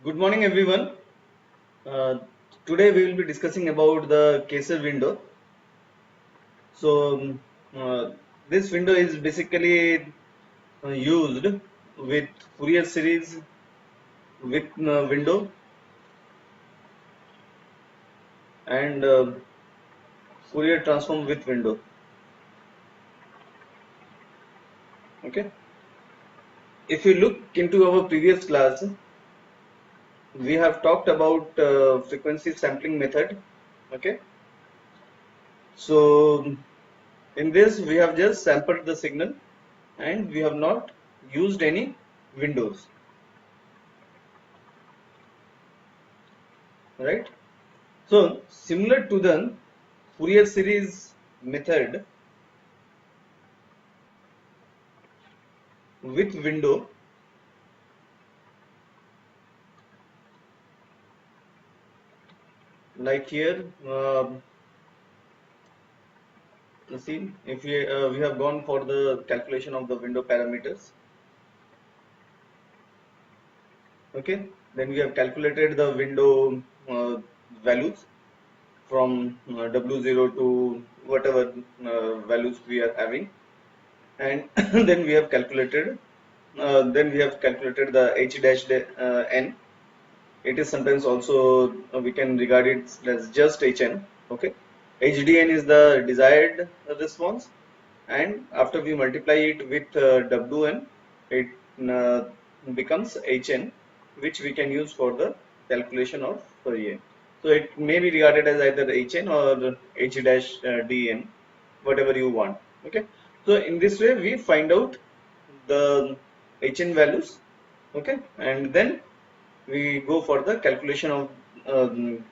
Good morning, everyone. Uh, Today we will be discussing about the Kaiser window. So, this window is basically used with Fourier series with window and Fourier transform with window. Okay. If you look into our previous class, we have talked about frequency sampling method. Okay. So, in this we have just sampled the signal and we have not used any windows, right? So similar to the Fourier series method with window, like here, see if we have gone for the calculation of the window parameters. Okay, then we have calculated the window values from W0 to whatever values we are having, and then we have calculated the H dash n. It is sometimes also we can regard it as just HN. Okay, HDN is the desired response, and after we multiply it with WN, it uh, becomes HN, which we can use for the calculation of Fourier. So it may be regarded as either HN or H dash DN, whatever you want. Okay, so in this way we find out the HN values. Okay, and then we go for the um,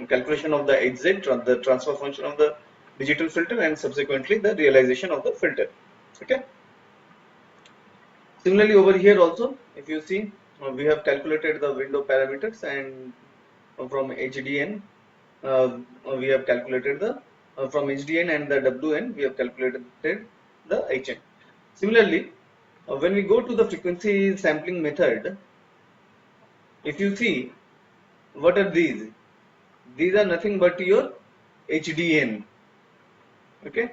calculation of the HZ, the transfer function of the digital filter, and subsequently the realization of the filter. Okay. Similarly, over here also, if you see, we have calculated the window parameters, and from HDN, we have calculated the from HDN and the WN, we have calculated the HN. Similarly, when we go to the frequency sampling method, if you see, what are these? These are nothing but your HDN. Okay.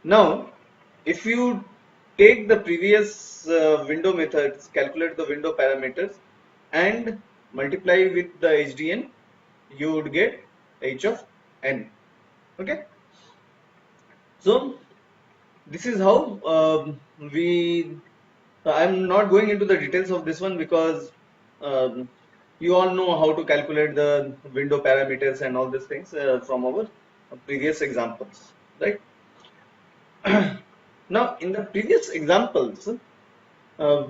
Now, if you take the previous window methods, calculate the window parameters, and multiply with the HDN, you would get H of n. Okay. So this is how we. I'm not going into the details of this one because um, you all know how to calculate the window parameters and all these things from our previous examples, right? Now, in the previous examples, uh,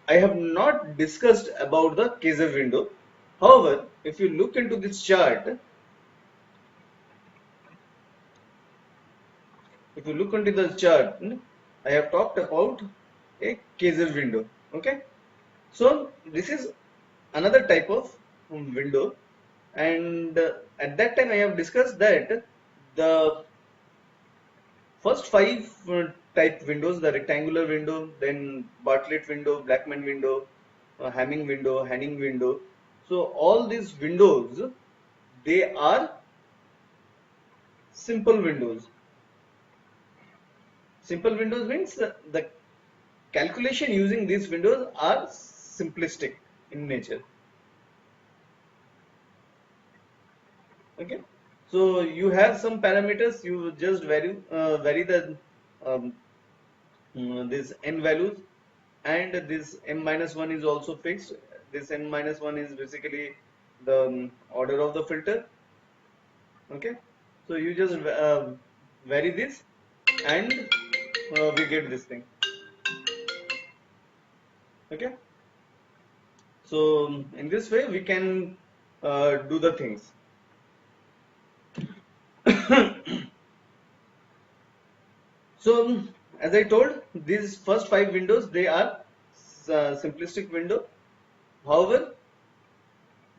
I have not discussed about the Kaiser window. However, if you look into this chart, if you look into the chart, I have talked about a Kaiser window. Okay, so this is another type of window, and at that time I have discussed that the first five type windows, the rectangular window, then Bartlett window, Blackman window, Hamming window, Hanning window. So all these windows, they are simple windows. Simple windows means the calculation using these windows are simplistic in nature. Okay, so you have some parameters, you just vary the um, this n values, and this m minus 1 is also fixed. This n minus 1 is basically the order of the filter. Okay, so you just vary this, and we get this thing. Okay, so in this way we can do the things. So as I told, these first five windows, they are simplistic window. However,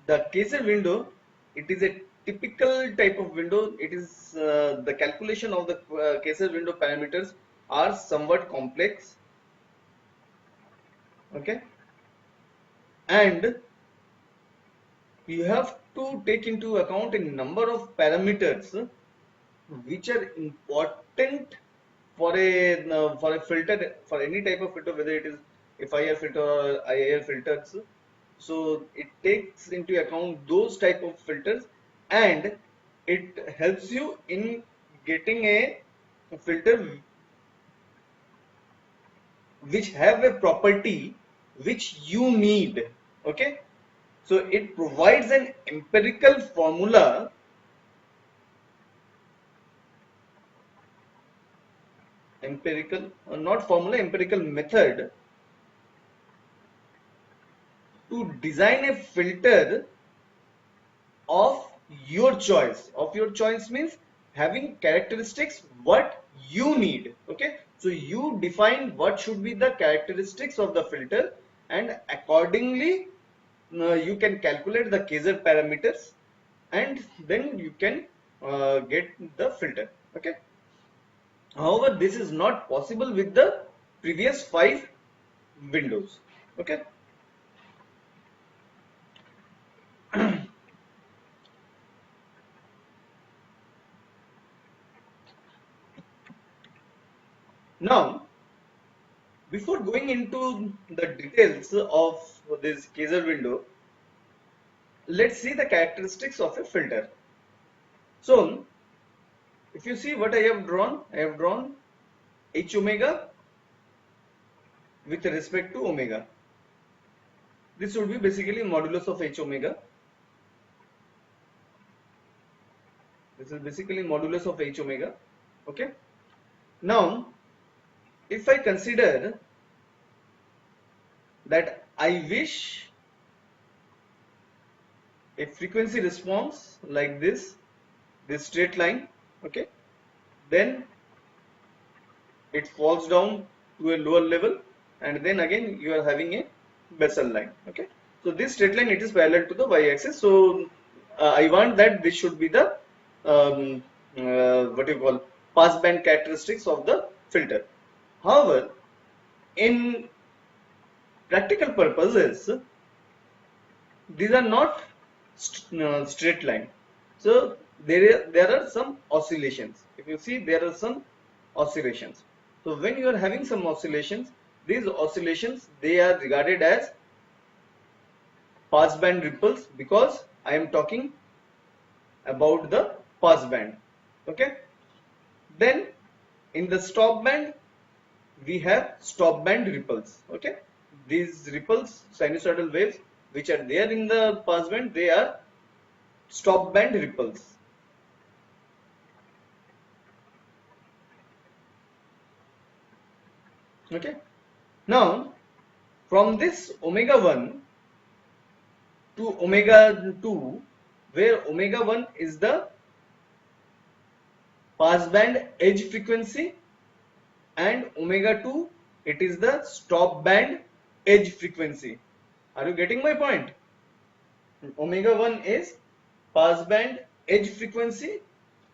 the Kaiser window, it is a typical type of window. It is the calculation of the Kaiser window parameters are somewhat complex. Okay, and you have to take into account a number of parameters which are important for a filter, for any type of filter, whether it is FIR filter or IIR filters. So it takes into account those type of filters, and it helps you in getting a filter which have a property which you need. Okay, so it provides an empirical formula, not formula, empirical method to design a filter of your choice. Of your choice means having characteristics what you need. Okay, so you define what should be the characteristics of the filter, and accordingly you can calculate the Kaiser parameters, and then you can get the filter. Okay, however, this is not possible with the previous 5 windows. Okay, now before going into the details of this Kaiser window, let's see the characteristics of a filter. So if you see what I have drawn H omega with respect to omega. This would be basically modulus of H omega. This is basically modulus of H omega. Okay. Now, if I consider that I wish a frequency response like this straight line, okay, then it falls down to a lower level, and then again you are having a Bessel line. Okay, so this straight line, it is parallel to the y-axis. So I want that this should be the what you call passband characteristics of the filter. However, in practical purposes, these are not straight line. So there are some oscillations. If you see, there are some oscillations. So when you are having some oscillations, these oscillations, they are regarded as passband ripples, because I am talking about the passband. Okay. Then in the stop band, we have stop band ripples. Okay. These ripples, sinusoidal waves, which are there in the passband, they are stop band ripples. Okay. Now, from this omega 1 to omega 2, where omega 1 is the passband edge frequency and omega 2, it is the stop band edge frequency. Are you getting my point? Omega 1 is passband edge frequency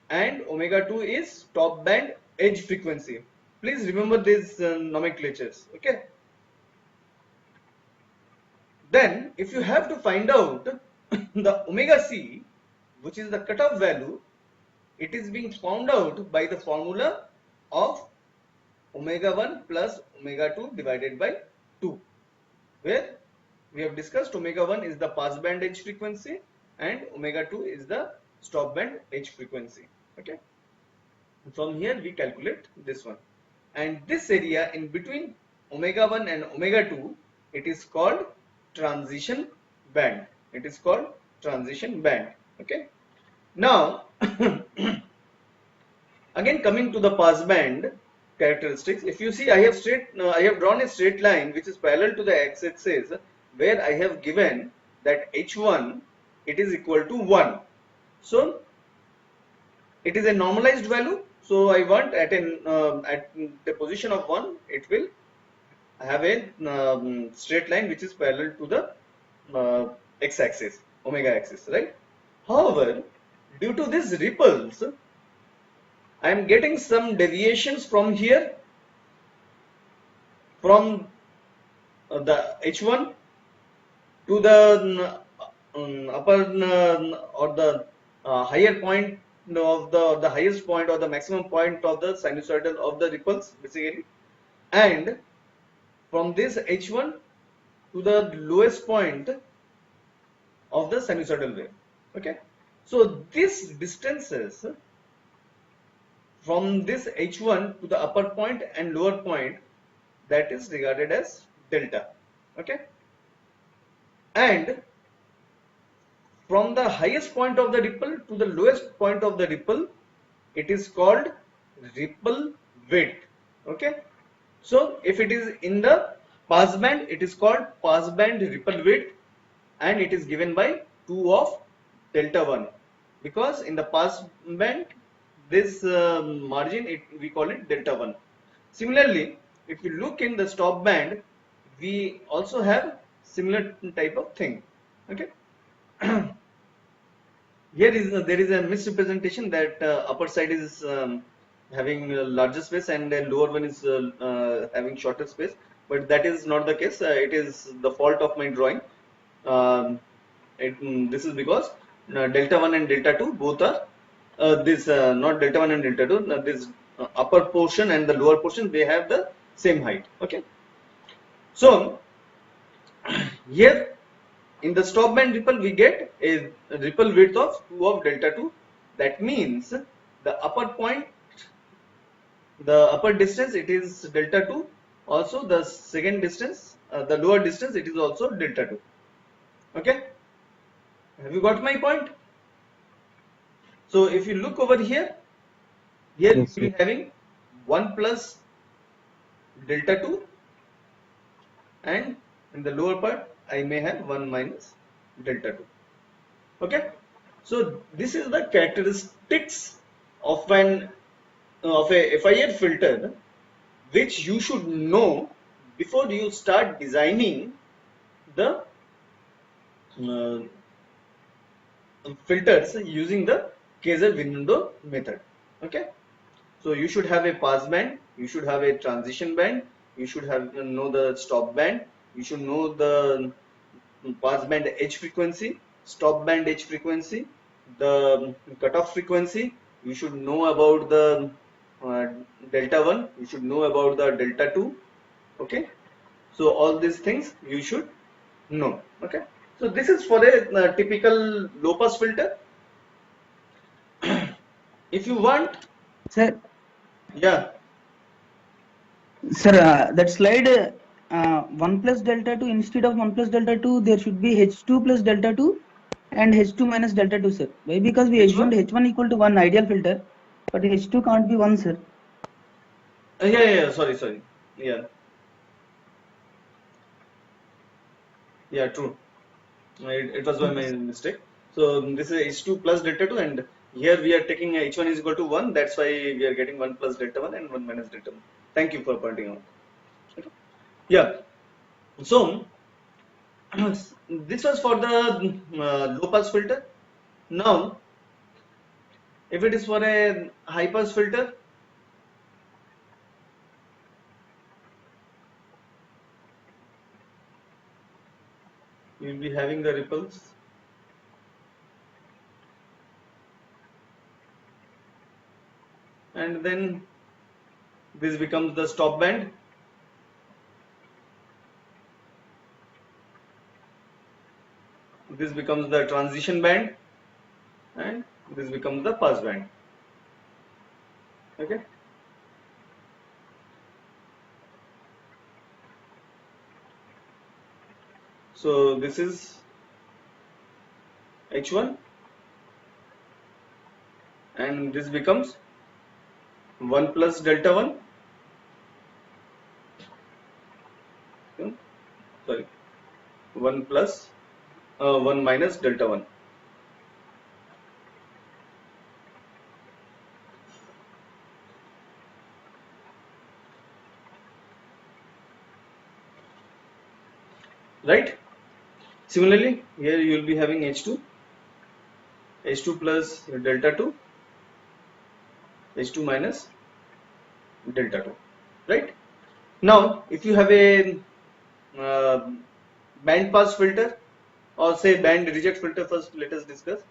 and omega 2 is stop band edge frequency. Please remember these nomenclatures. Okay. Then if you have to find out the omega c, which is the cutoff value, it is being found out by the formula of omega 1 plus omega 2 divided by 2, where we have discussed omega 1 is the passband edge frequency and omega 2 is the stop band edge frequency. Okay. From here we calculate this one, and this area in between omega 1 and omega 2, it is called transition band. It is called transition band. Okay. Now again, coming to the passband characteristics, if you see, I have drawn a straight line which is parallel to the x-axis, where I have given that h1, it is equal to 1. So it is a normalized value. So I want at the position of 1, it will have a straight line which is parallel to the x-axis, omega axis, right? However, due to these ripples, I am getting some deviations from here, from the h1 to the upper or the higher point of the highest point or the maximum point of the sinusoidal of the ripples basically, and from this h1 to the lowest point of the sinusoidal wave. Okay, so this distances from this h1 to the upper point and lower point, that is regarded as delta. Okay, and from the highest point of the ripple to the lowest point of the ripple, it is called ripple width. Okay, so if it is in the pass band, it is called pass band ripple width, and it is given by 2 of delta 1, because in the pass band this margin, we call it delta 1. Similarly, if you look in the stop band, we also have similar type of thing. Okay. Here is there is a misrepresentation that upper side is having a larger space and the lower one is having shorter space, but that is not the case. It is the fault of my drawing. This is because delta 1 and delta 2 both are this not delta 1 and delta 2, this upper portion and the lower portion, they have the same height. Okay, so here in the stop band ripple we get a ripple width of 2 of delta 2. That means the upper point, the upper distance, it is delta 2. Also the second distance, the lower distance, it is also delta 2. Okay, have you got my point? So if you look over here, Yes, we will yes. be having 1 plus delta 2, and in the lower part I may have 1 minus delta 2. Okay, so this is the characteristics of an of a FIR filter, which you should know before you start designing the uh, filters using the Kaiser window method. Okay, so you should have a pass band, you should have a transition band, you should have know the stop band, you should know the pass band H frequency, stop band H frequency, the cutoff frequency. You should know about the uh, delta 1, you should know about the delta 2. Okay, so all these things you should know. Okay, so this is for a typical low pass filter. If you want, Sir, yeah, sir, that slide 1 plus delta 2, instead of 1 plus delta 2, there should be H2 plus delta 2 and H2 minus delta 2, sir. Why? Because we which assumed one? H1 equal to 1 ideal filter, but H2 can't be 1, sir. Yeah, sorry, yeah, yeah, true. It was my Okay, sir. mistake. So this is H2 plus delta 2, and here we are taking H1 is equal to 1. That's why we are getting 1 plus delta 1 and 1 minus delta 1. Thank you for pointing out. Okay. Yeah. So this was for the low pass filter. Now, if it is for a high pass filter, you will be having the ripples, and then this becomes the stop band. This becomes the transition band, and this becomes the pass band. Okay. So this is H1, and this becomes 1 plus delta 1. Sorry, 1 plus 1 minus delta 1. Right? Similarly, here you will be having H2 plus delta 2, H2 minus delta 2. Right? Now, if you have a uh, band pass filter, or say band reject filter first, let us discuss.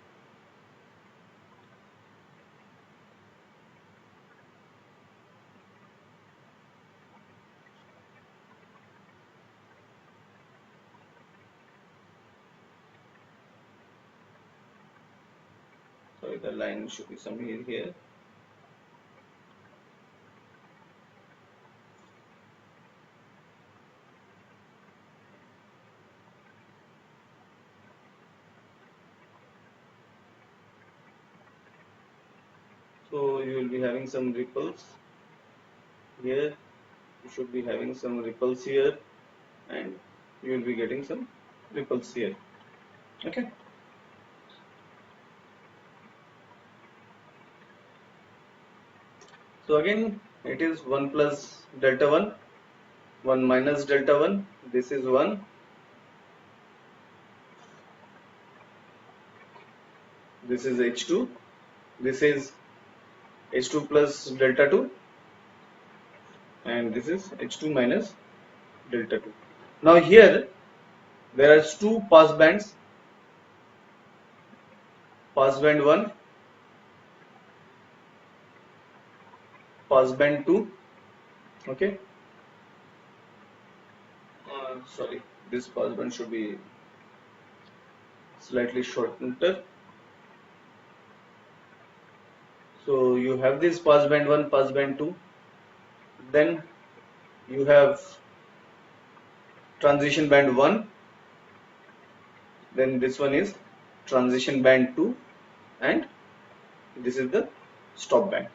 Sorry, the line should be somewhere here. So you will be having some ripples here, you should be having some ripples here, and you will be getting some ripples here. Okay. So again, it is 1 plus delta 1, 1 minus delta 1. This is 1. This is H2. This is H2 plus delta 2. And this is H2 minus delta 2. Now here, there are two pass bands. Pass band 1, pass band 2. Okay. Sorry, this pass band should be slightly shorter. So you have this pass band 1, pass band 2. Then you have transition band 1. Then this one is transition band 2, and this is the stop band.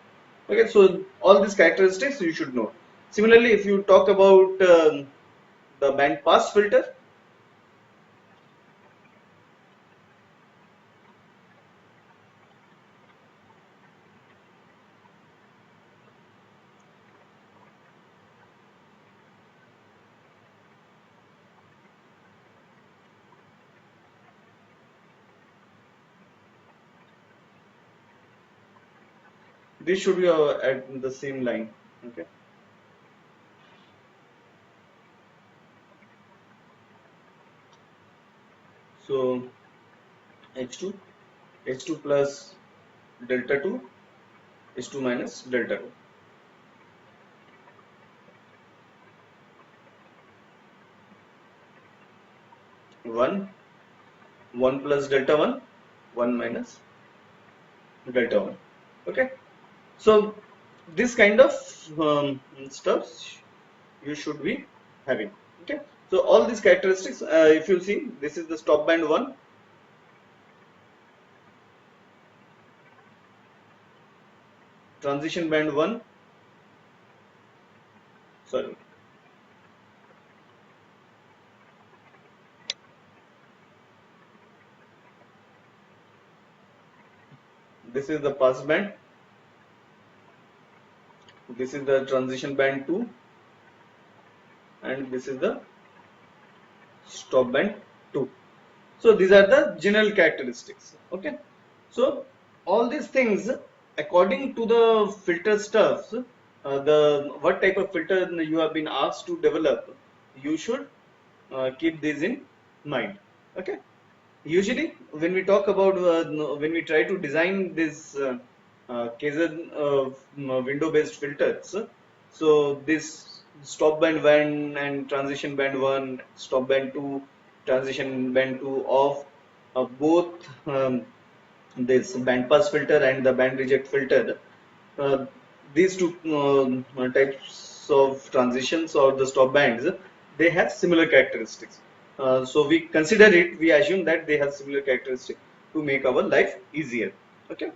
Okay, so all these characteristics you should know. Similarly, if you talk about the band pass filter, this should be at the same line. Okay. So H2, H2 plus delta 2, H2 minus delta 2. 1, 1 plus delta 1, 1 minus delta 1. Okay. So this kind of stuff you should be having. Okay. So all these characteristics, if you see, this is the stop band 1. Transition band 1. Sorry. This is the pass band. This is the transition band 2. And this is the stop band 2. So these are the general characteristics. Okay. So all these things, according to the filter stuffs, the what type of filter you have been asked to develop, you should keep these in mind. Okay. Usually, when we talk about when we try to design this Kaiser window-based filters, so this stop band 1 and transition band 1, stop band 2, transition band 2 of both this band pass filter and the band reject filter. Uh, these two types of transitions or the stop bands, they have similar characteristics. So we consider it, we assume that they have similar characteristics to make our life easier. Okay.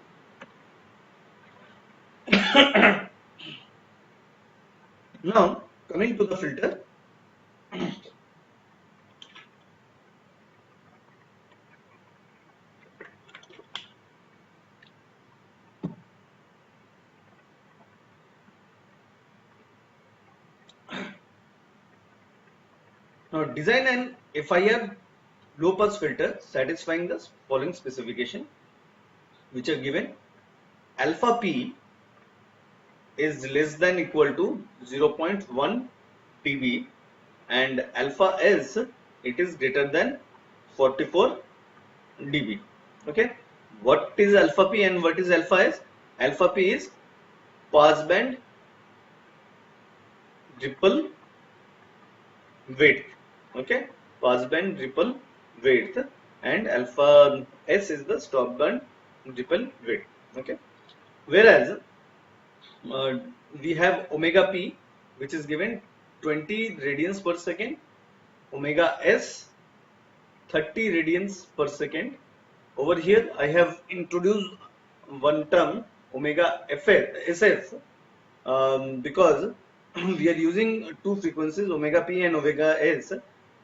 Now coming to the filter. Now design an FIR low pass filter satisfying the following specification, which are given. Alpha P is less than equal to 0.1 dB and alpha S, it is greater than 44 dB. Okay, what is alpha p and what is alpha s? Alpha p is passband ripple width. Okay, passband ripple width, and alpha s is the stop band ripple width. Okay, whereas uh, we have omega p, which is given 20 radians per second, omega s 30 radians per second. Over here I have introduced one term omega SF, because we are using two frequencies omega p and omega s.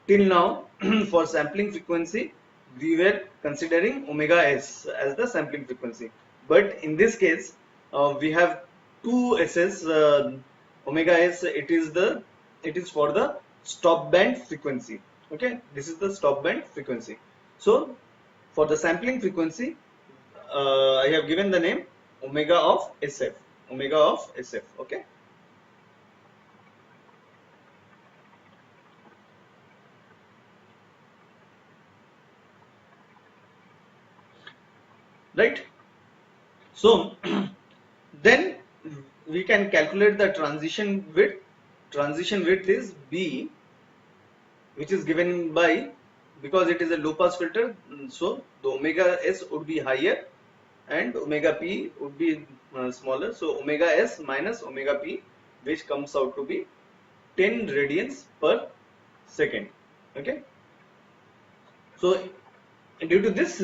Till now for sampling frequency we were considering omega s as the sampling frequency, but in this case we have two s's. Omega s, it is for the stop band frequency. Okay, this is the stop band frequency. So for the sampling frequency, I have given the name omega of SF. Omega of SF. Okay. Right. So then we can calculate the transition width. Transition width is B, which is given by, because it is a low pass filter, so the omega S would be higher and omega P would be smaller. So omega S minus omega P, which comes out to be 10 radians per second. Okay. So due to this,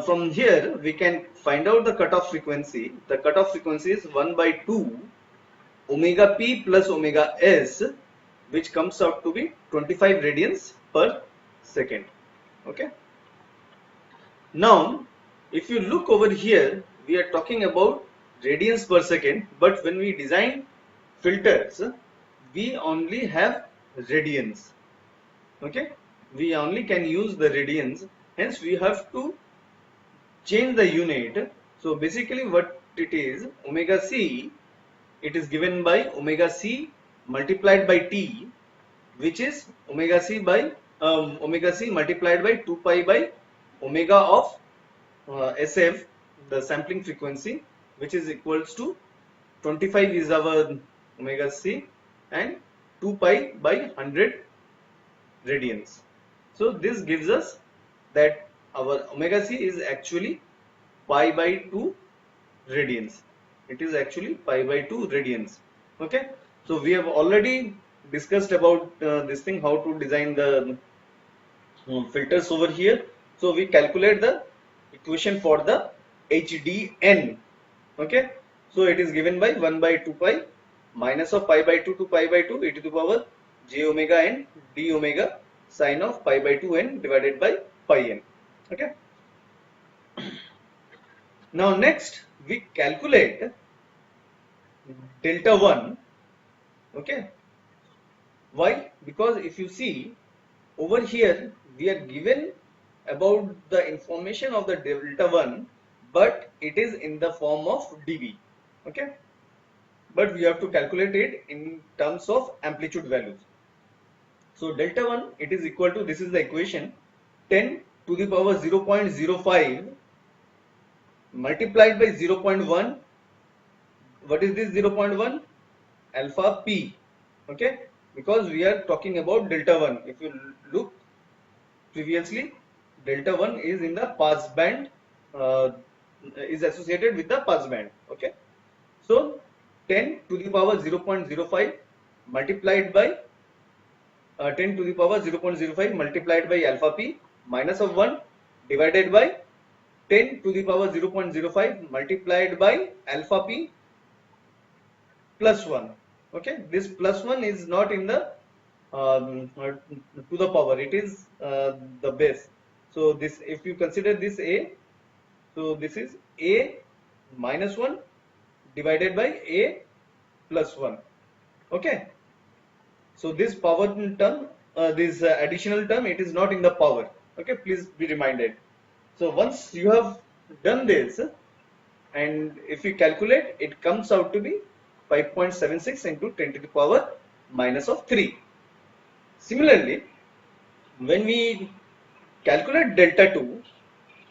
from here we can find out the cutoff frequency. The cutoff frequency is 1 by 2 omega p plus omega s, which comes out to be 25 radians per second. Okay. Now if you look over here, we are talking about radians per second, but when we design filters we only have radians. Okay, we only can use the radians, hence we have to change the unit. So basically what it is, omega c, it is given by omega c multiplied by t, which is omega c by omega c multiplied by 2 pi by omega of SF, the sampling frequency, which is equals to 25 is our omega c and 2 pi by 100 radians. So this gives us that our omega c is actually pi by 2 radians. It is actually pi by 2 radians. Okay, so we have already discussed about this thing, how to design the filters over here. So we calculate the equation for the HDN. Okay, so it is given by 1 by 2 pi minus of pi by 2 to pi by 2 e to the power j omega n d omega sine of pi by 2 n divided by pi n. Okay, now next we calculate delta 1. Okay, why? Because if you see over here we are given about the information of the delta 1, but it is in the form of dB. Okay, but we have to calculate it in terms of amplitude values. So delta 1, it is equal to, this is the equation, 10 to the power 0.05 multiplied by 0.1. What is this 0.1? Alpha p. Okay, because we are talking about delta 1. If you look previously, delta 1 is in the pass band, is associated with the pass band. Okay, so 10 to the power 0.05 multiplied by 10 to the power 0.05 multiplied by alpha p minus of 1 divided by 10 to the power 0.05 multiplied by alpha p plus 1. Okay, this plus 1 is not in the to the power, it is the base. So this, if you consider this a, so this is a minus 1 divided by a plus 1. Okay, so this power term, this additional term, it is not in the power. Okay, please be reminded. So once you have done this, and if you calculate, it comes out to be 5.76 into 10 to the power minus of 3. Similarly, when we calculate delta 2,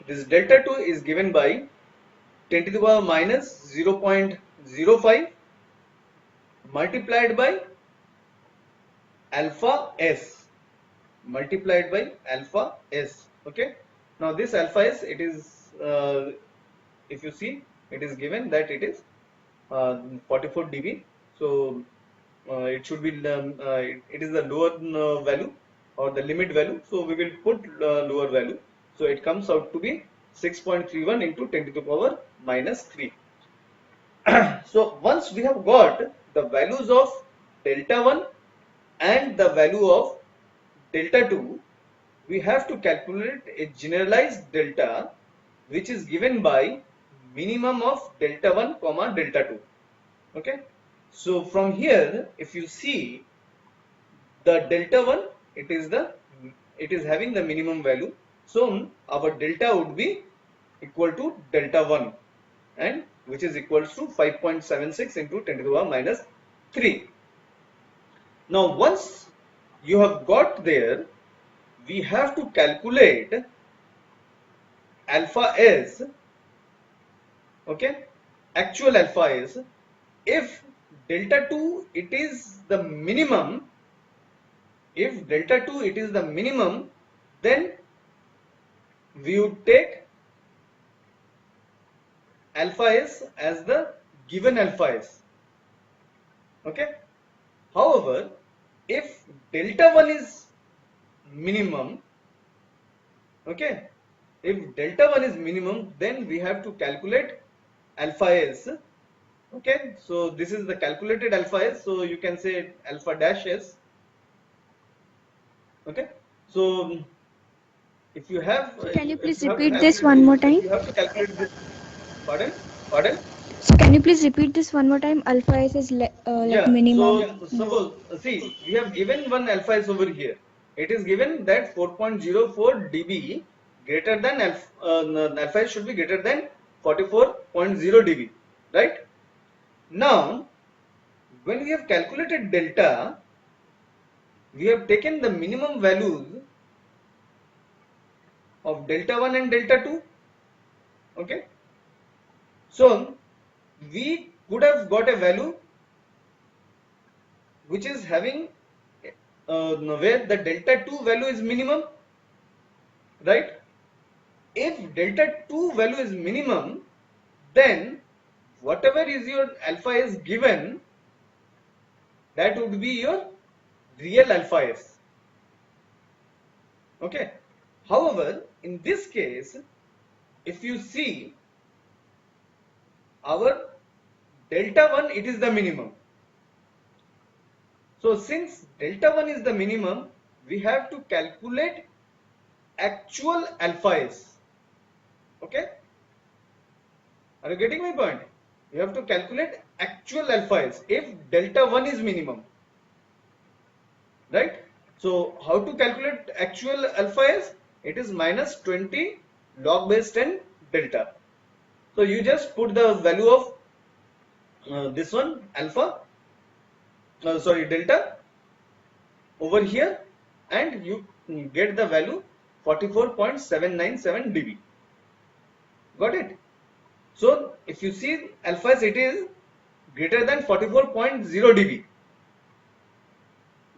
this delta 2 is given by 10 to the power minus 0.05 multiplied by alpha s, multiplied by alpha s. Okay, now this alpha s, it is if you see, it is given that it is 44 dB. So it should be it is the lower value or the limit value, so we will put lower value. So it comes out to be 6.31 into 10 to the power minus 3. So once we have got the values of delta 1 and the value of delta 2, we have to calculate a generalized delta which is given by minimum of delta 1 comma delta 2. Okay, so from here if you see the delta 1, it is having the minimum value, so our delta would be equal to delta 1, and which is equals to 5.76 into 10 to the power minus 3. Now once you have got there, we have to calculate alpha s. Okay, actual alpha is, if delta 2 it is the minimum, if delta 2 it is the minimum, then we would take alpha s as the given alpha s. Okay, however, if delta 1 is minimum, okay, if delta 1 is minimum, then we have to calculate alpha s. Okay, so this is the calculated alpha s, so you can say alpha dash s. Okay, so if you have Can you please if you have repeat to this calculate one more this, time? if you have to calculate this, pardon? So can you please repeat this one more time? Alpha s is like Yeah, minimum. so suppose, see, we have given one alpha s over here. It is given that 4.04 dB greater than alpha s should be greater than 44.0 dB, right? Now, when we have calculated delta, we have taken the minimum values of delta 1 and delta 2. Okay, so we could have got a value which is having where the delta 2 value is minimum, right? If delta 2 value is minimum, then whatever is your alpha s given, that would be your real alpha s. Okay, however, in this case, if you see our delta 1, it is the minimum. So since delta 1 is the minimum, we have to calculate actual alpha s. Okay, are you getting my point? You have to calculate actual alpha s if delta 1 is minimum, right? So how to calculate actual alpha s? It is minus 20 log base 10 delta. So you just put the value of this one alpha, delta over here, and you get the value 44.797 dB. Got it? So if you see alpha s, it is greater than 44.0 dB,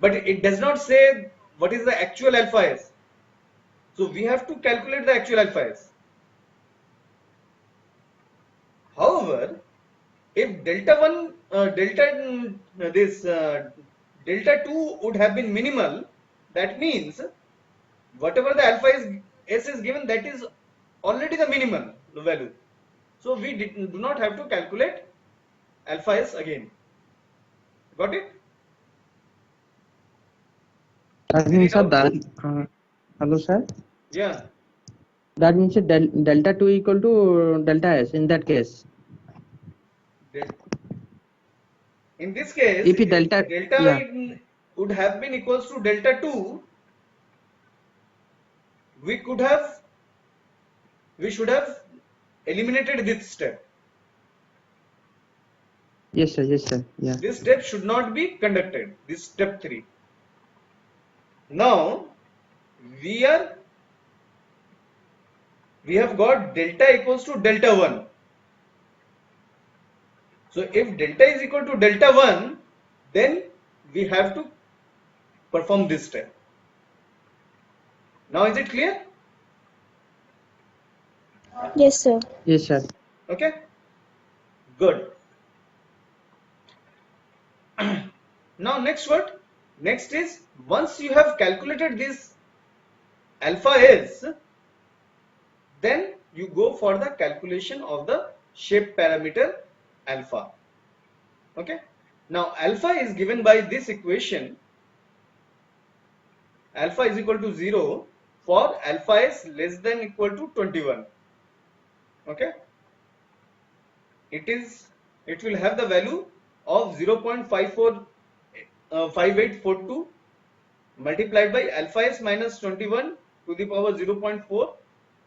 but it does not say what is the actual alpha s. So we have to calculate the actual alpha s. However, if delta 1, delta 2 would have been minimal, that means whatever the alpha s is given, that is already the minimal value. So we do not have to calculate alpha s again. Got it? I Any think, sir, doubt? that, hello, sir. Yeah. That means delta 2 equal to delta s in that case. In this case, If if delta, yeah, would have been equals to delta 2, we could have, we should have eliminated this step. yes, sir, yeah. This step should not be conducted. This step 3. Now we are we have got delta equals to delta 1. So if delta is equal to delta 1, then we have to perform this step. Now is it clear? Yes, sir. Yes, sir. Okay, good. Now next what? Next is, once you have calculated this alpha s, then you go for the calculation of the shape parameter alpha. Okay, now alpha is given by this equation. Alpha is equal to 0 for alpha s less than equal to 21. Okay, it will have the value of 0.5842 multiplied by alpha s minus 21 to the power 0.4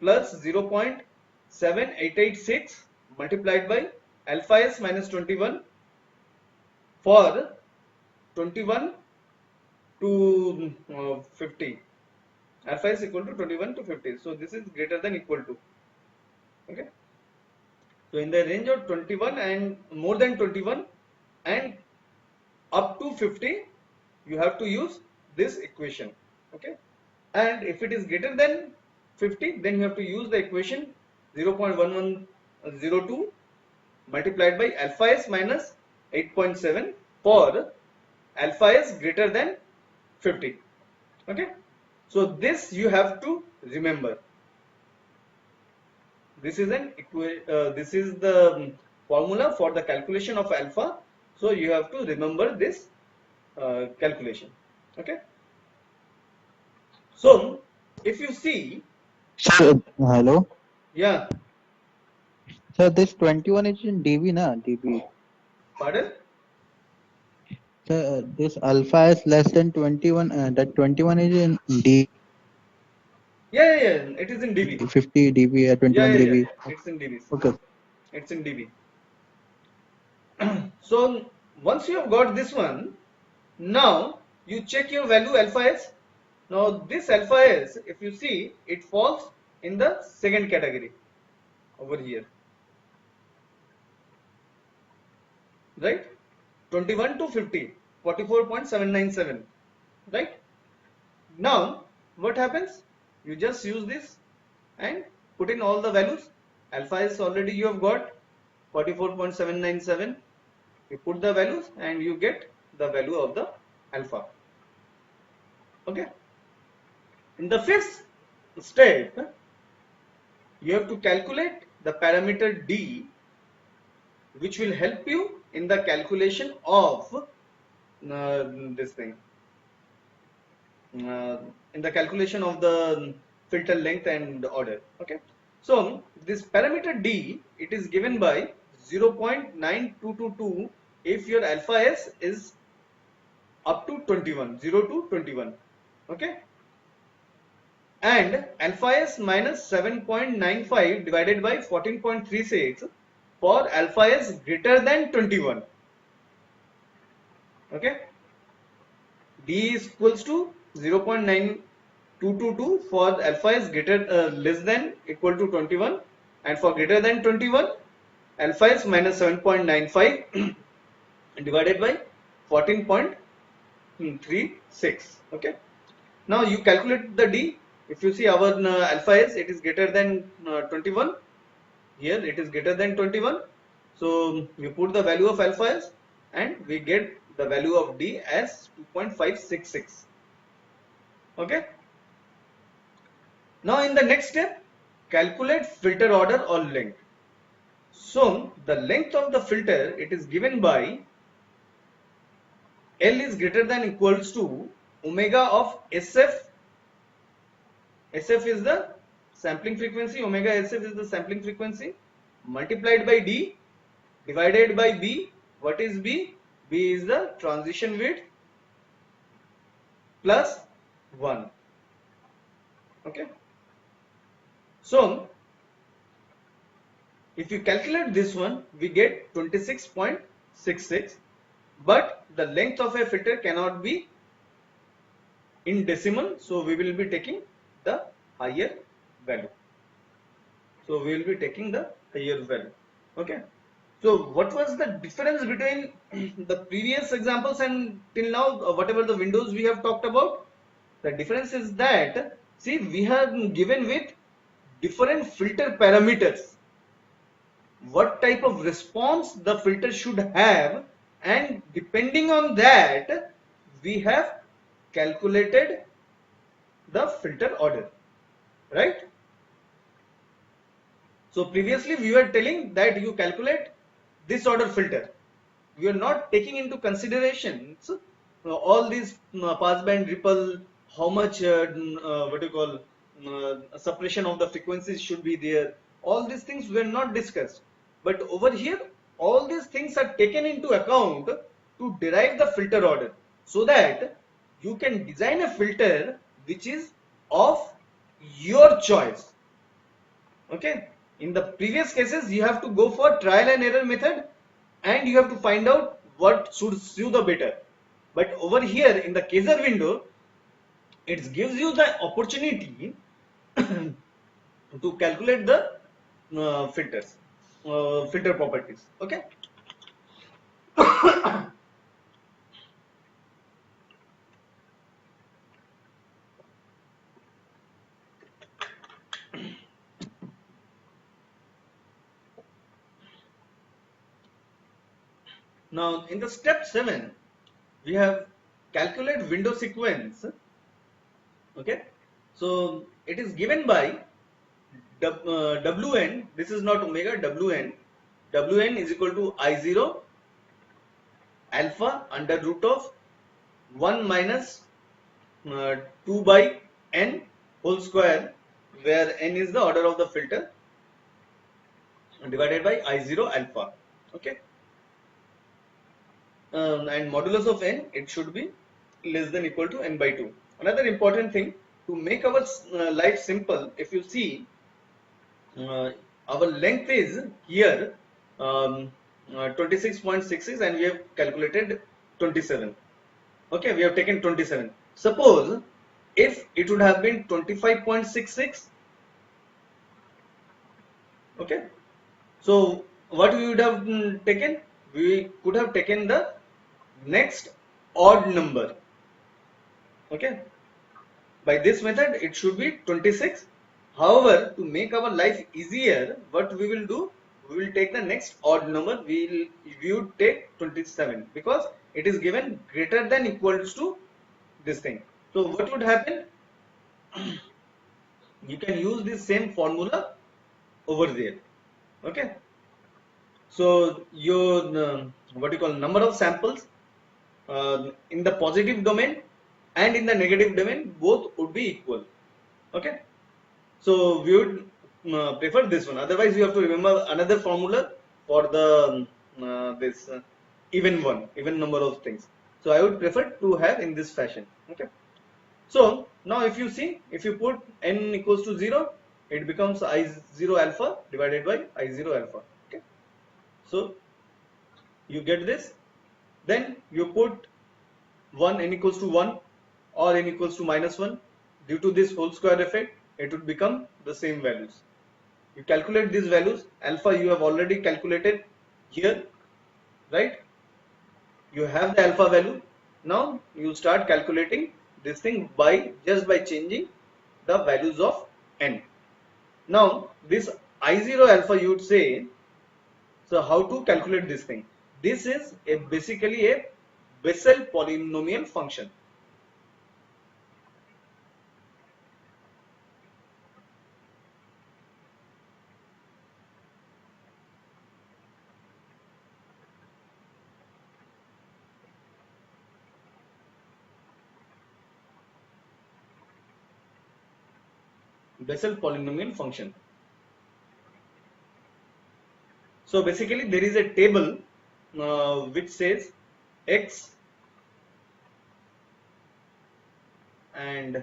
plus 0.7886 multiplied by alpha s minus 21 for 21 to 50. Alpha is equal to 21 to 50. So this is greater than equal to. Okay. So in the range of 21 and more than 21 and up to 50, you have to use this equation. Okay. And if it is greater than 50, then you have to use the equation 0.1102 multiplied by alpha s minus 8.7 for alpha s greater than 50. Okay. So this you have to remember. This is this is the formula for the calculation of alpha. So you have to remember this calculation. Okay. So if you see, Sir, hello. yeah, Sir, this 21 is in dB, na? dB. pardon. Sir, this alpha is less than 21. That 21 is in dB, Yeah. It is in dB. 50 dB or Yeah, 21 dB. It's in dB. Okay. It's in dB. So once you have got this one, now you check your value alpha s. Now this alpha s, if you see, it falls in the second category over here, right? 21 to 50, 44.797, right? Now what happens? You just use this and put in all the values. Alpha s already you have got 44.797. You put the values and you get the value of the alpha. Okay. In the fifth step, you have to calculate the parameter d, which will help you in the calculation of this thing, in the calculation of the filter length and order. Okay. So this parameter d, it is given by 0.9222 if your alpha s is up to 21, 0 to 21. Okay. And alpha s minus 7.95 divided by 14.36 for alpha s greater than 21. Okay. D is equals to 0.9222 for alpha is less than equal to 21, and for greater than 21 alpha is minus 7.95 divided by 14.36. Okay. Now you calculate the D. If you see our alpha is, it is greater than 21. Here it is greater than 21. So you put the value of alpha s and we get the value of D as 2.566. Okay. Now in the next step, calculate filter order or length. So the length of the filter, it is given by L is greater than equals to omega of SF. SF is the sampling frequency, omega SF is the sampling frequency, multiplied by D divided by B. What is B? B is the transition width plus 1. Okay. So if you calculate this one, we get 26.66, but the length of a filter cannot be in decimal, so we will be taking the higher value. So we will be taking the higher value. Okay. So what was the difference between the previous examples and till now, whatever the windows we have talked about? The difference is that, see, we have given with different filter parameters, what type of response the filter should have, and depending on that, we have calculated the filter order, right? So previously we were telling that you calculate this order filter. We are not taking into consideration all these passband ripple, how much what you call suppression of the frequencies should be there. All these things were not discussed. But over here, all these things are taken into account to derive the filter order, so that you can design a filter which is of your choice. Okay. In the previous cases, you have to go for trial and error method, and you have to find out what suits you the better. But over here in the Kaiser window, it gives you the opportunity to calculate the filter properties. Okay. Now in the step 7, we have calculate window sequence. Okay. So it is given by Wn. This is not omega. Wn. Wn is equal to I0 alpha under root of 1 minus 2 by n whole square, where n is the order of the filter, divided by I0 alpha. Okay. And modulus of n, it should be less than equal to n by 2. Another important thing, to make our life simple, if you see, our length is here 26.66, and we have calculated 27. Okay, we have taken 27. Suppose if it would have been 25.66, okay, so what we would have taken? We could have taken the next odd number. Okay, by this method it should be 26. However, to make our life easier, what we will do, we will take the next odd number. We would take 27, because it is given greater than equals to this thing. So what would happen? You can use this same formula over there. Okay. So your what you call number of samples in the positive domain and in the negative domain, both would be equal. Okay. So we would prefer this one. Otherwise, you have to remember another formula for the this even number of things. So I would prefer to have in this fashion. Okay. So now if you see, if you put n equals to 0, it becomes I0 alpha divided by I0 alpha. Okay. So you get this. Then you put 1, n equals to 1 or n equals to -1. Due to this whole square effect, it would become the same values. You calculate these values. Alpha you have already calculated here, right? You have the alpha value. Now you start calculating this thing by just by changing the values of n. Now this I0 alpha, you would say, so how to calculate this thing? This is basically a Bessel polynomial function. Bessel polynomial function. So basically there is a table which says x and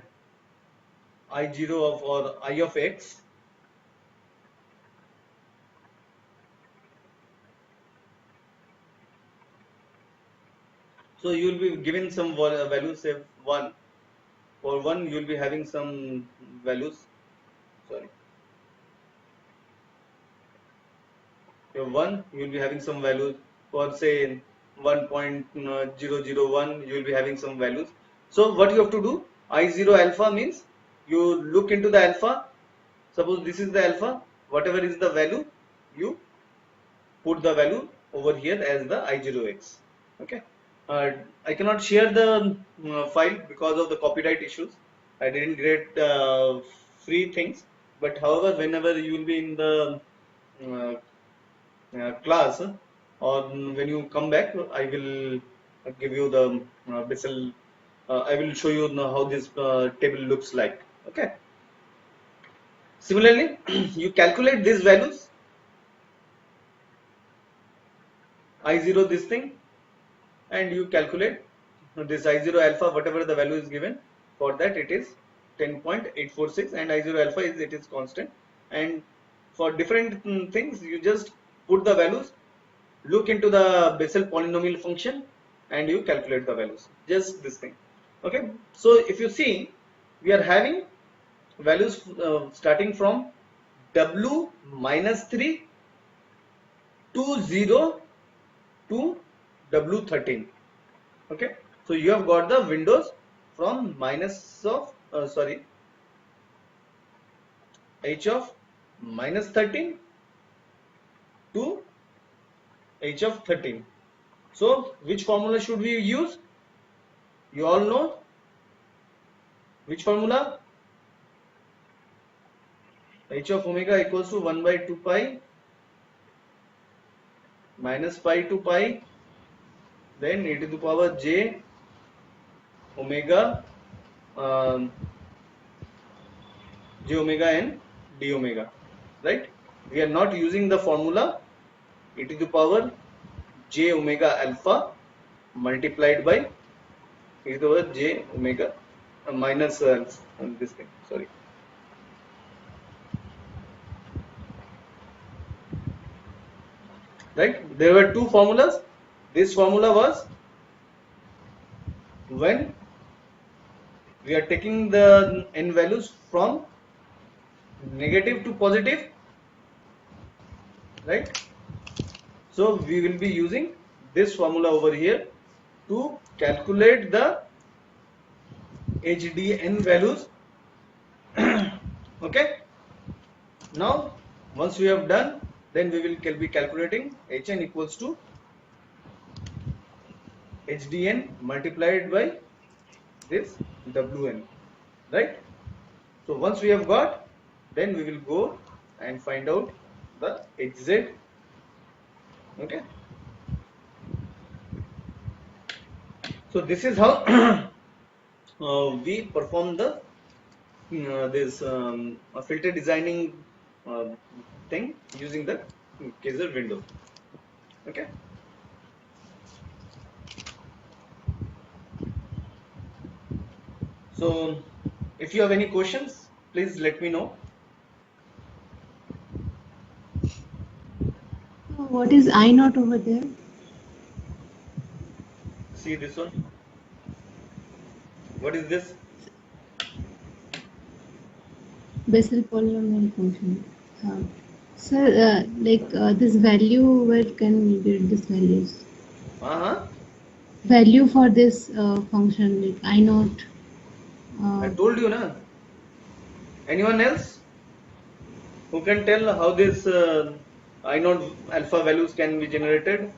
I0 of or I of x so you will be given some values, say 1. For 1 you will be having some values, sorry, 1, you will be having some values. For say 1.001, you will be having some values. So what you have to do, I0 alpha means you look into the alpha. Suppose this is the alpha, whatever is the value, you put the value over here as the I0x. Okay. I cannot share the file because of the copyright issues. I didn't get free things, but however, whenever you will be in the uh, class or when you come back, I will give you the Bessel. I will show you how this table looks like. Okay. Similarly, you calculate these values I0 this thing, and you calculate this I0 alpha, whatever the value is given. For that it is 10.846, and I0 alpha is, it is constant. And for different things, you just put the values, look into the Bessel polynomial function, and you calculate the values. Just this thing. Okay. So if you see, we are having values starting from W minus 3 to 0 to W13. Okay. So you have got the windows from minus of h of minus 13 to h of 13. So which formula should we use? You all know which formula? H of omega equals to 1 by 2 pi minus pi to pi, then e to the power j omega j omega n d omega, right? We are not using the formula e to the power j omega alpha multiplied by e to the power j omega minus this thing, sorry. Right? There were two formulas. This formula was when we are taking the n values from negative to positive, right? So we will be using this formula over here to calculate the HDN values. Okay. Now once we have done, then we will be calculating HN equals to HDN multiplied by this WN, right? So once we have got, then we will go and find out the HZ. Okay. So this is how we perform the this filter designing thing using the Kaiser window. Okay. So if you have any questions, please let me know. What is I naught over there? See this one. What is this? Bessel polynomial function. Sir, this value, where can we get this values? Value for this function, like I naught. I told you, na. Anyone else who can tell how this I naught alpha values can be generated?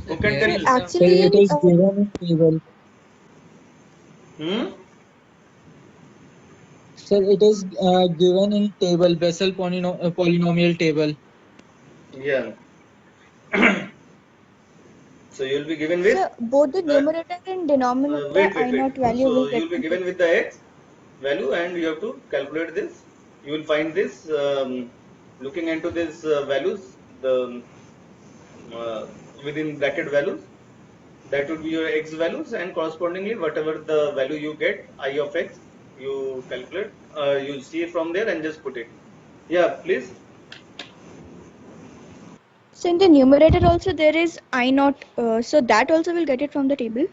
Who can tell? Actually, it is given in table. Sir, it is given in table, Bessel polynomial table. Yeah. So you will be given with. so both the numerator and denominator Wait. I naught value So will you get will be from given with the x value, and you have to calculate this. You will find this looking into these values, the within bracket values. That would be your x values, and correspondingly whatever the value you get, I of x, you calculate. You see from there and just put it. Yeah, please. So in the numerator also there is I naught. So that also will get it from the table.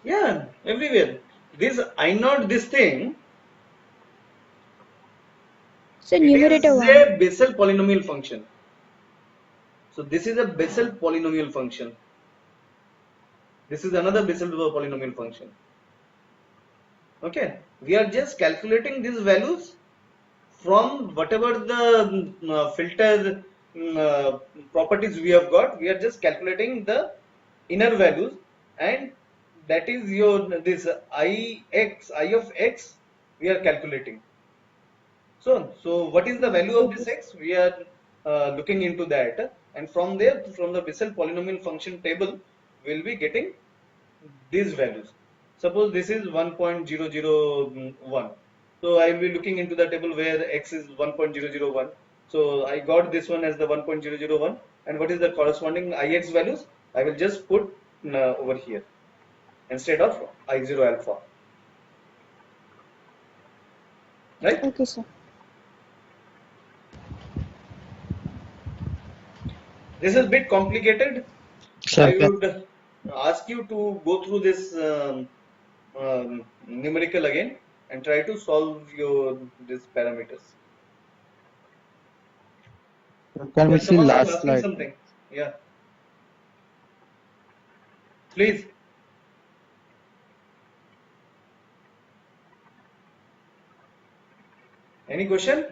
Yeah, everywhere. This I naught, this thing, So It is numerator a 1. Bessel polynomial function. So this is a Bessel polynomial function. This is another Bessel polynomial function. Okay, we are just calculating these values from whatever the filter properties we have got. We are just calculating the inner values, and that is your this I of x we are calculating. So what is the value of this x? We are looking into that, and from there, from the Bessel polynomial function table, we'll be getting these values. Suppose this is 1.001. So I will be looking into the table where x is 1.001. So I got this one as the 1.001. And what is the corresponding ix values? I will just put over here instead of I0 alpha. Right? Okay, sir. This is a bit complicated. Sir, I would ask you to go through this numerical again and try to solve these parameters. can we Yeah, see someone was last asking slide? something. Yeah, please. Any question?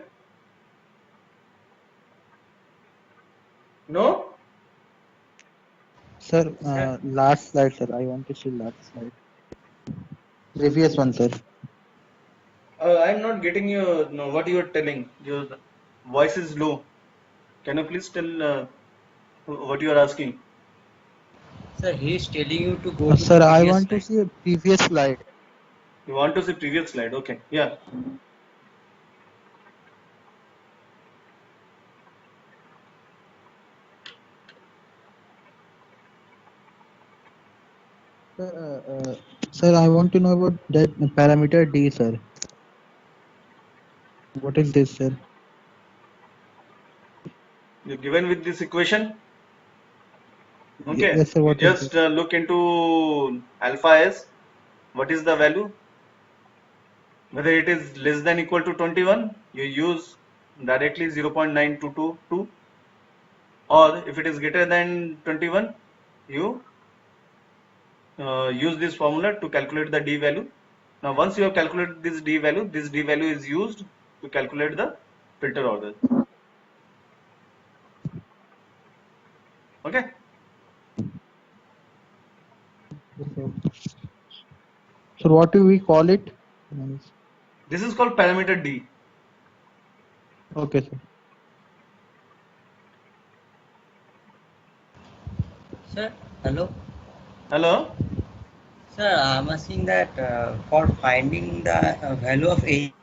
No? Sir, last slide, sir. I want to see last slide. Previous one, sir. I'm not getting you. No, what you are telling. Your voice is low. Can you please tell what you are asking? Sir, he is telling you to go to the Sir, I previous want to slide. see a previous slide. You want to see previous slide? Okay. Yeah. Sir, I want to know about that parameter D, sir. What is this, sir? You're given with this equation. Okay. Yes, sir. You What is just this? look into alpha s. What is the value? Whether it is less than equal to 21, you use directly 0.9222, or if it is greater than 21, you use this formula to calculate the d value. Now once you have calculated this d value is used to calculate the filter order. Okay. Yes, sir. So what do we call it? This is called parameter d. Okay, sir. Sir, hello. Hello. Sir, I'm asking that for finding the value of A,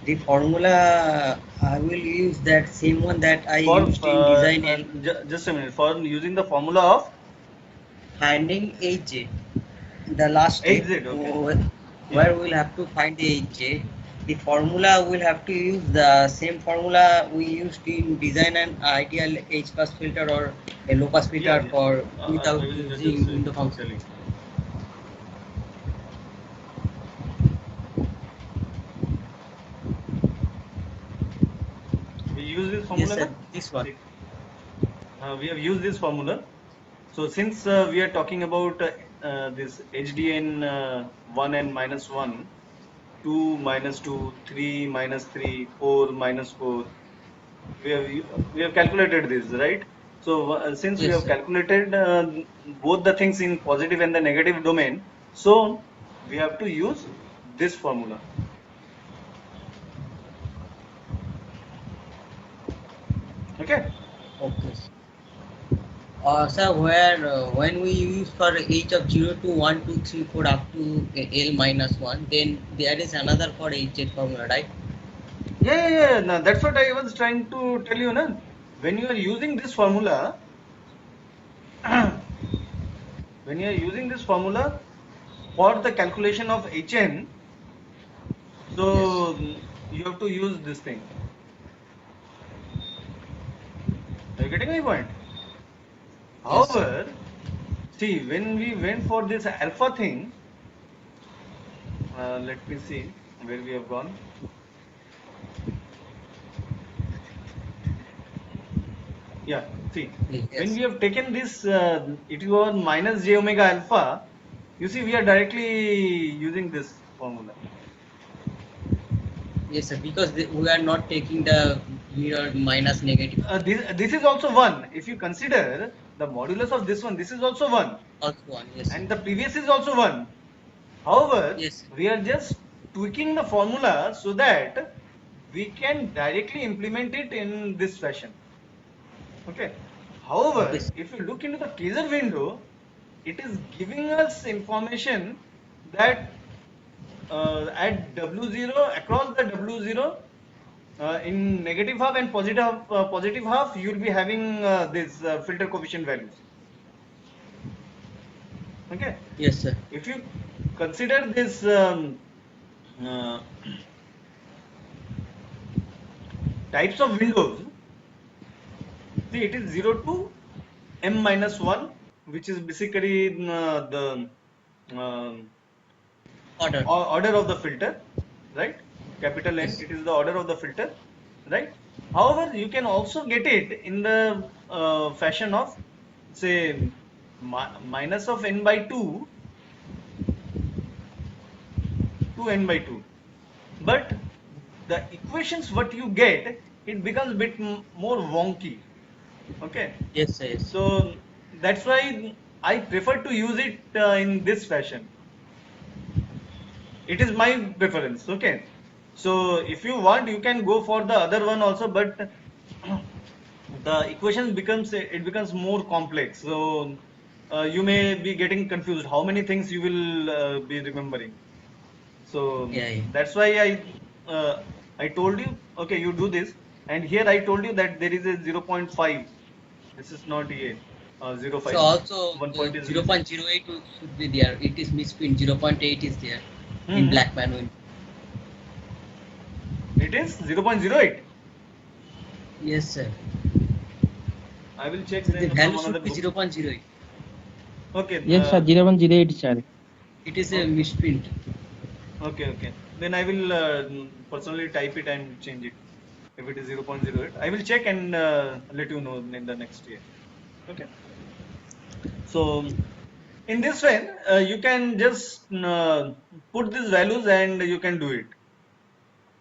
the formula I will use that same one that I For used in design and just a minute. For using the formula of finding HJ, the last step hz. Okay. Yeah. where we'll have to find the HJ. The formula we'll have to use the same formula we used in design an ideal H pass filter or a low pass Yeah. filter Yeah. for I without will just using window function. telling. We use this Yes, formula, sir. na? This one. See, we have used this formula. So since we are talking about this HDN 1 and minus 1, 2 minus 2, 3 minus 3, 4 minus 4, we have calculated this, right? So since we Yes, have sir. calculated both the things in positive and the negative domain, so we have to use this formula. Okay. Okay. Sir, where when we use for h of 0 to 1, 2, 3, 4 up to L minus 1, then there is another for HZ formula, right? Yeah. No, that's what I was trying to tell you, na? When you are using this formula, when you are using this formula for the calculation of HN, Yes. so you have to use this thing. Are you getting my point? Yes, sir. However, see, when we went for this alpha thing, let me see where we have gone. Yeah, see, when Yes. we have taken this it was minus j omega alpha, you see we are directly using this formula. Yes, sir. Because we are not taking the minus negative. This is also 1. If you consider the modulus of this one, this is also 1, Also one. Yes, sir. and the previous is also 1. However, Yes, sir. we are just tweaking the formula so that we can directly implement it in this fashion. Okay. Okay, However, sir. if you look into the Kaiser window, it is giving us information that at W0, across the W0, in negative half and positive half, you will be having this filter coefficient values. Okay. Yes, sir. If you consider this uh, types of windows, see it is 0 to m minus 1, which is basically the um, Order. order of the filter, right? Capital N, Yes. it is the order of the filter, right? However, you can also get it in the fashion of, say, minus of n by 2 to n by 2. But the equations what you get, it becomes a bit more wonky. Okay, Yes, sir. Yes. so that's why I prefer to use it in this fashion. It is my preference. Okay, so if you want, you can go for the other one also, but the equation becomes more complex, so you may be getting confused how many things you will be remembering. So Yeah, yeah. that's why uh, I told you, okay, you do this, and here I told you that there is a 0.5. This is not a So 0.5. also One point is missing. 0.08 should be there. It is misprint. 0.8 is there in Hmm. Blackman window. It is 0.08. Yes, sir. I will check So the then from value another should be book. 0.08. Okay, Yes, sir. 0108, sir. It is a okay, misprint. okay. Then I will personally type it and change it. If it is 0.08, I will check and let you know in the next year. Okay. So in this way, you can just put these values and you can do it.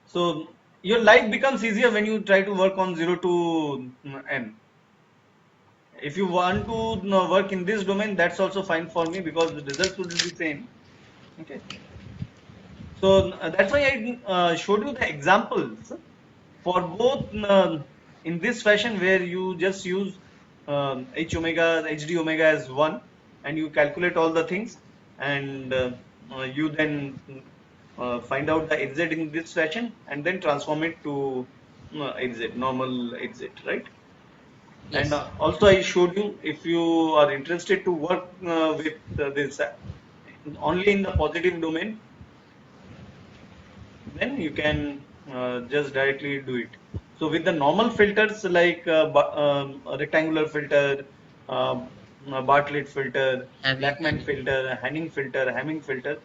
So your life becomes easier when you try to work on 0 to n. If you want to work in this domain, that's also fine for me because the results would be same. Okay. So that's why I showed you the examples for both in this fashion where you just use h omega, hd omega as 1, and you calculate all the things, and you then find out the hz in this fashion and then transform it to hz, normal hz, right? And Yes. also I showed you, if you are interested to work with this only in the positive domain, then you can just directly do it. So with the normal filters like a rectangular filter, Bartlett filter, Blackman Having. filter, Hamming filter,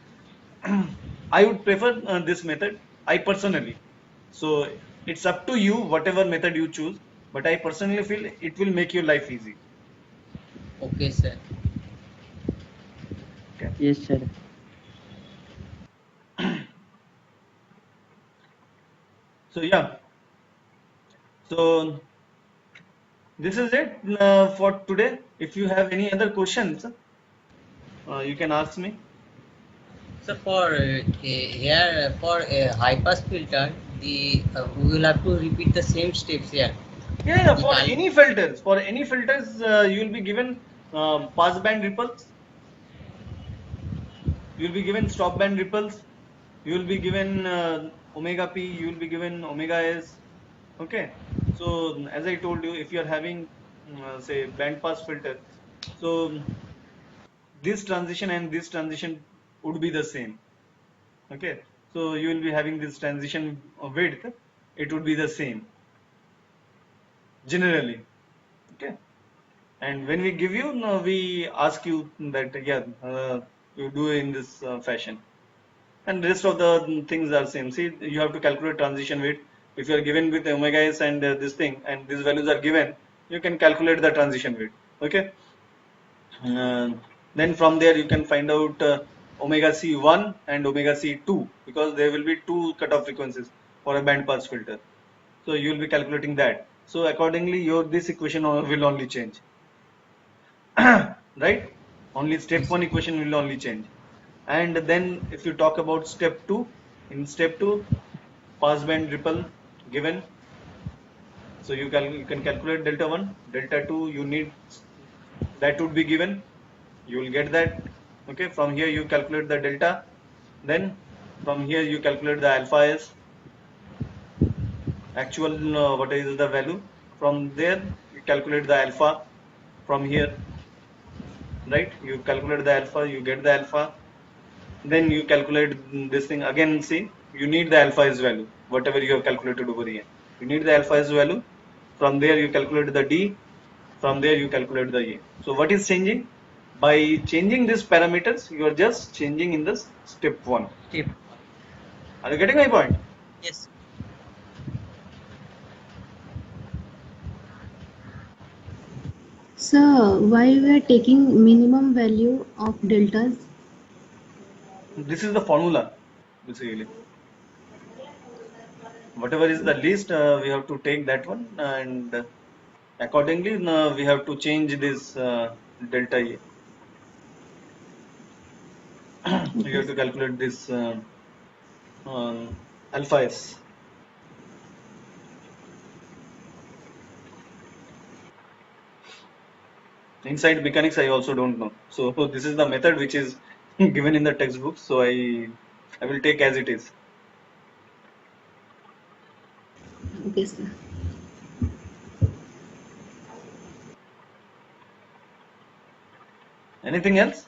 I would prefer this method. I personally. So it's up to you, whatever method you choose. But I personally feel it will make your life easy. Okay, sir. Okay. Yes, sir. So yeah. So this is it for today. If you have any other questions, you can ask me. So for here for a high pass filter, the we will have to repeat the same steps here. Yeah, The for any filters, you will be given pass band ripples. You will be given stop band ripples. You will be given omega p. You will be given omega s. Okay. So as I told you, if you are having say band pass filter, so this transition and this transition would be the same. Okay. So you will be having this transition width. It would be the same generally. Okay. And when we give you, no, we ask you that, yeah, you do in this fashion. And rest of the things are same. See, you have to calculate transition weight. If you are given with omega s and this thing, and these values are given, you can calculate the transition weight. Okay. Then from there you can find out omega C1 and omega C2, because there will be two cutoff frequencies for a band pass filter. So you will be calculating that. So accordingly, this equation will only change. Right? Only step one equation will only change. And then if you talk about step 2, in step 2, pass band ripple given. So you can calculate delta 1, delta 2 you need, that would be given. You will get that. Okay, from here you calculate the delta. Then from here you calculate the alpha s, actual what is the value. From there you calculate the alpha from here, right? You calculate the alpha, you get the alpha. Then you calculate this thing again. See, you need the alpha s value, whatever you have calculated over here. You need the alpha s value. From there you calculate the D. From there you calculate the A. So what is changing? By changing these parameters, you are just changing in the step 1. Step. Are you getting my point? Yes. So why we are taking minimum value of deltas? This is the formula, basically. Whatever is the least, we have to take that one, and accordingly we have to change this delta A. You have to calculate this alpha s. Inside mechanics I also don't know, so this is the method which is given in the textbook, so I will take as it is. Okay, sir. Anything else?